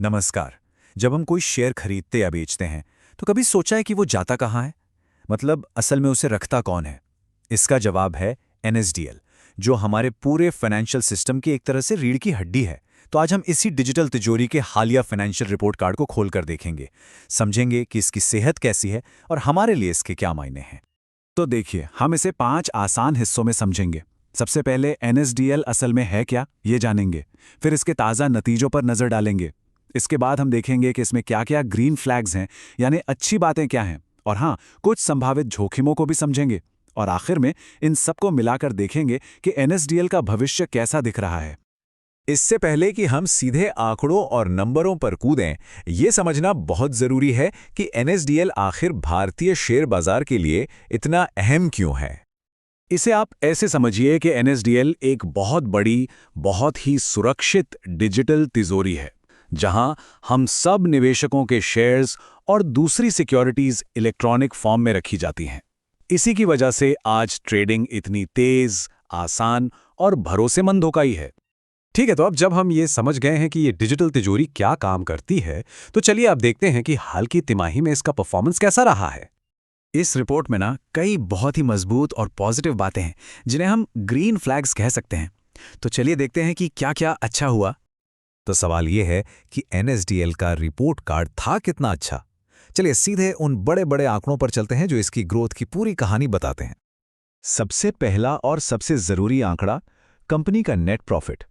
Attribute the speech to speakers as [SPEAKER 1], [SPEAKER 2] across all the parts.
[SPEAKER 1] नमस्कार। जब हम कोई शेयर खरीदते या बेचते हैं तो कभी सोचा है कि वो जाता कहाँ है? मतलब असल में उसे रखता कौन है? इसका जवाब है एनएसडीएल, जो हमारे पूरे फाइनेंशियल सिस्टम की एक तरह से रीढ़ की हड्डी है। तो आज हम इसी डिजिटल तिजोरी के हालिया फाइनेंशियल रिपोर्ट कार्ड को खोलकर देखेंगे, समझेंगे कि इसकी सेहत कैसी है और हमारे लिए इसके क्या मायने हैं। तो देखिए, हम इसे 5 आसान हिस्सों में समझेंगे। सबसे पहले एनएसडीएल असल में है क्या, ये जानेंगे। फिर इसके ताज़ा नतीजों पर नज़र डालेंगे। इसके बाद हम देखेंगे कि इसमें क्या क्या ग्रीन फ्लैग्स हैं, यानी अच्छी बातें क्या हैं, और हाँ, कुछ संभावित जोखिमों को भी समझेंगे। और आखिर में इन सबको मिलाकर देखेंगे कि एनएसडीएल का भविष्य कैसा दिख रहा है।
[SPEAKER 2] इससे पहले कि हम सीधे आंकड़ों और नंबरों पर कूदें, ये समझना बहुत ज़रूरी है कि एनएसडीएल आखिर भारतीय शेयर बाजार के लिए इतना अहम क्यों है।
[SPEAKER 1] इसे आप ऐसे समझिए कि एनएसडीएल एक बहुत बड़ी, बहुत ही सुरक्षित डिजिटल तिजोरी है, जहां हम सब निवेशकों के शेयर्स और दूसरी सिक्योरिटीज इलेक्ट्रॉनिक फॉर्म में रखी जाती हैं। इसी की वजह से आज ट्रेडिंग इतनी तेज, आसान और भरोसेमंद हो गई है।
[SPEAKER 3] ठीक है, तो अब जब हम ये समझ गए हैं कि ये डिजिटल तिजोरी क्या काम करती है, तो चलिए अब देखते हैं कि हाल की तिमाही में इसका परफॉर्मेंस कैसा रहा है।
[SPEAKER 1] इस रिपोर्ट में कई बहुत ही मजबूत और पॉजिटिव बातें हैं, जिन्हें हम ग्रीन फ्लैग्स कह सकते हैं। तो चलिए देखते हैं कि क्या क्या अच्छा हुआ।
[SPEAKER 2] तो सवाल ये है कि एनएसडीएल का रिपोर्ट कार्ड था कितना अच्छा। चलिए सीधे उन बड़े बड़े आंकड़ों पर चलते हैं जो इसकी ग्रोथ की पूरी कहानी बताते हैं। सबसे पहला और सबसे जरूरी आंकड़ा, कंपनी का नेट प्रॉफिट।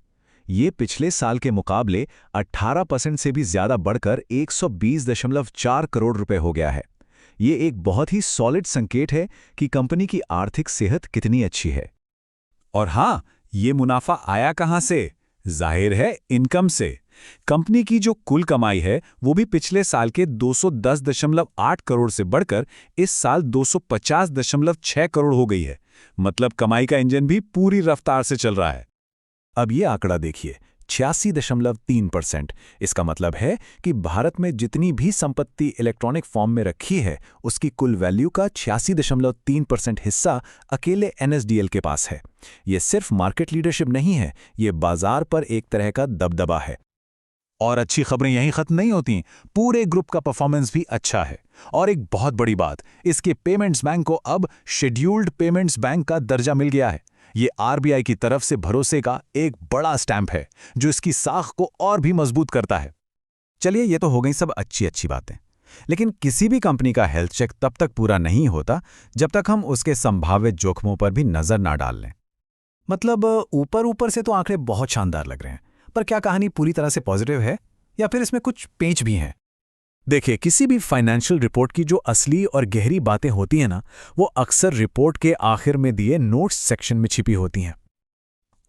[SPEAKER 2] ये पिछले साल के मुकाबले 18% से भी ज्यादा बढ़कर 120.4 करोड़ रुपए हो गया है। ये एक बहुत ही सॉलिड संकेत है कि कंपनी की आर्थिक सेहत कितनी अच्छी है।
[SPEAKER 1] और हाँ, ये मुनाफा आया कहाँ से? जाहिर है, इनकम से। कंपनी की जो कुल कमाई है वो भी पिछले साल के 210.8 करोड़ से बढ़कर इस साल 250.6 करोड़ हो गई है। मतलब कमाई का इंजन भी पूरी रफ्तार से चल रहा है। अब ये आंकड़ा देखिए, 86.3%। इसका मतलब है कि भारत में जितनी भी संपत्ति इलेक्ट्रॉनिक फॉर्म में रखी है, उसकी कुल वैल्यू का 86.3% हिस्सा अकेले एनएसडीएल के पास है। ये सिर्फ मार्केट लीडरशिप नहीं है, ये बाजार पर एक तरह का दबदबा है। और अच्छी खबरें यहीं खत्म नहीं होती, पूरे ग्रुप का परफॉर्मेंस भी अच्छा है। और एक बहुत बड़ी बात, इसके पेमेंट्स बैंक को अब शेड्यूल्ड पेमेंट्स बैंक का दर्जा मिल गया है। ये आरबीआई की तरफ से भरोसे का एक बड़ा स्टैंप है, जो इसकी साख को और भी मजबूत करता है। चलिए, ये तो हो गई सब अच्छी अच्छी बातें, लेकिन किसी भी कंपनी का हेल्थ चेक तब तक पूरा नहीं होता जब तक हम उसके संभावित जोखिमों पर भी नजर ना डाल लें। मतलब ऊपर ऊपर से तो आंकड़े बहुत शानदार लग रहे हैं, पर क्या कहानी पूरी तरह से पॉजिटिव है या फिर इसमें कुछ पेंच भी हैं? देखिए, किसी भी फाइनेंशियल रिपोर्ट की जो असली और गहरी बातें होती हैं वो अक्सर रिपोर्ट के आखिर में दिए नोट्स सेक्शन में छिपी होती हैं।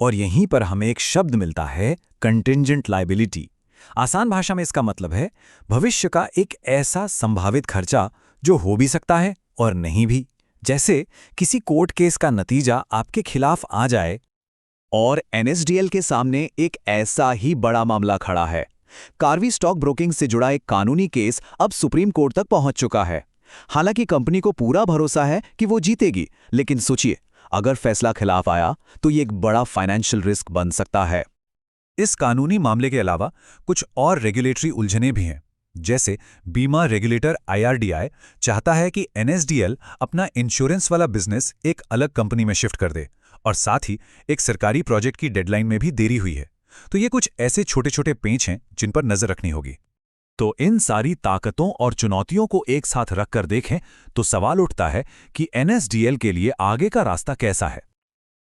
[SPEAKER 1] और यहीं पर हमें एक शब्द मिलता है, कंटिंजेंट लायबिलिटी। आसान भाषा में इसका मतलब है भविष्य का एक ऐसा संभावित खर्चा जो हो भी सकता है और नहीं भी। जैसे किसी कोर्ट केस का नतीजा आपके खिलाफ आ जाए।
[SPEAKER 2] और एनएसडीएल के सामने एक ऐसा ही बड़ा मामला खड़ा है। कार्वी स्टॉक ब्रोकिंग से जुड़ा एक कानूनी केस अब सुप्रीम कोर्ट तक पहुंच चुका है। हालांकि कंपनी को पूरा भरोसा है कि वो जीतेगी, लेकिन सोचिए, अगर फैसला खिलाफ आया तो ये एक बड़ा फाइनेंशियल रिस्क बन सकता है।
[SPEAKER 1] इस कानूनी मामले के अलावा कुछ और रेगुलेटरी उलझनें भी हैं। जैसे बीमा रेगुलेटर आईआरडीआई चाहता है कि एनएसडीएल अपना इंश्योरेंस वाला बिजनेस एक अलग कंपनी में शिफ्ट कर दे, और साथ ही एक सरकारी प्रोजेक्ट की डेडलाइन में भी देरी हुई है। तो ये कुछ ऐसे छोटे छोटे पेंच हैं जिन पर नजर रखनी होगी। तो इन सारी ताकतों और चुनौतियों को एक साथ रखकर देखें तो सवाल उठता है कि एनएसडीएल के लिए आगे का रास्ता कैसा है।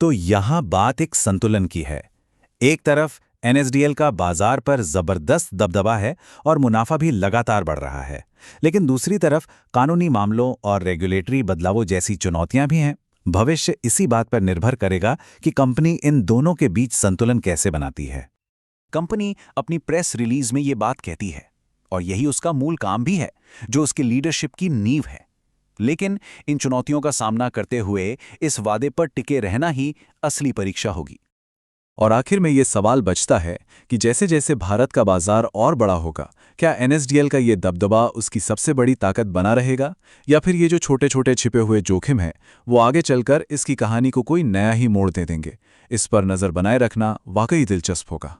[SPEAKER 1] तो यहां बात एक संतुलन की है। एक तरफ एनएसडीएल का बाजार पर जबरदस्त दबदबा है और मुनाफा भी लगातार बढ़ रहा है, लेकिन दूसरी तरफ कानूनी मामलों और रेगुलेटरी बदलावों जैसी चुनौतियां भी हैं। भविष्य इसी बात पर निर्भर करेगा कि कंपनी इन दोनों के बीच संतुलन कैसे बनाती है। कंपनी अपनी प्रेस रिलीज में ये बात कहती है, और यही उसका मूल काम भी है, जो उसकी लीडरशिप की नींव है। लेकिन इन चुनौतियों का सामना करते हुए इस वादे पर टिके रहना ही असली परीक्षा होगी। और आखिर में ये सवाल बचता है कि जैसे जैसे भारत का बाजार और बड़ा होगा, क्या एनएसडीएल का ये दबदबा उसकी सबसे बड़ी ताकत बना रहेगा, या फिर ये जो छोटे छोटे छिपे हुए जोखिम हैं वो आगे चलकर इसकी कहानी को कोई नया ही मोड़ दे देंगे। इस पर नज़र बनाए रखना वाकई दिलचस्प होगा।